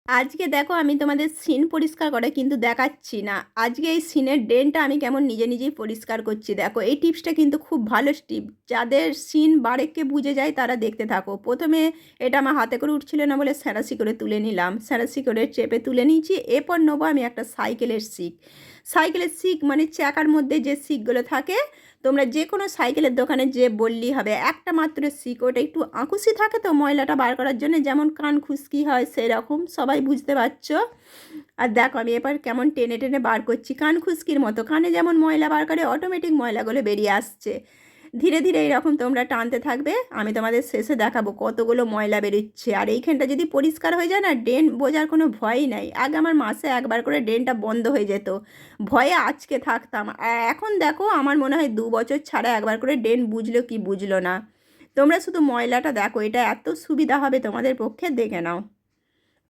আজকে দেখো আমি তোমাদের সিন পরিষ্কার করে কিন্তু দেখাচ্ছি না। আজকে এই সিনের ড্রেনটা আমি কেমন নিজে নিজেই পরিষ্কার করছি। দেখো এই টিপসটা কিন্তু খুব ভালো টিপ, যাদের সিন বারেককে বুঝে যায় তারা দেখতে থাকো। প্রথমে এটা আমার হাতে করে উঠছিল না বলে স্যাঁড়াশি করে তুলে নিলাম, স্যাঁড়াশি করে চেপে তুলে নিয়েছি। এরপর নেবো আমি একটা সাইকেলের সিক। সাইকেলের সিক মানে চাকার মধ্যে যে সিকগুলো থাকে, তোমরা যে কোনো সাইকেলের দোকানে যে বললেই হবে, একটা মাত্র সিক, ওটা একটু আঁকুশি থাকে তো ময়লাটা বার করার জন্য, যেমন কান খুশকি হয় সেরকম, সবাই বুঝতে পারছো। আর দেখো আমি এবার কেমন টেনে টেনে বার করছি, কান খুশকির মতো। কানে যেমন ময়লা বার করে অটোমেটিক ময়লাগুলো বেরিয়ে আসছে। ধীরে ধীরে এইরকম তোমরা টানতে থাকবে, আমি তোমাদের শেষে দেখাবো কতগুলো ময়লা বেরোচ্ছে। আর এইখানটা যদি পরিষ্কার হয়ে যায় না, ড্রেন বোঝার কোনো ভয়ই নাই। আগে আমার মাসে একবার করে ড্রেনটা বন্ধ হয়ে যেত, ভয়ে আজকে থাকতাম। আর এখন দেখো আমার মনে হয় 2 বছর ছাড়া একবার করে ড্রেন বুঝলো কি বুঝলো না। তোমরা শুধু ময়লাটা দেখো, এটা এত সুবিধা হবে তোমাদের পক্ষে, দেখে নাও।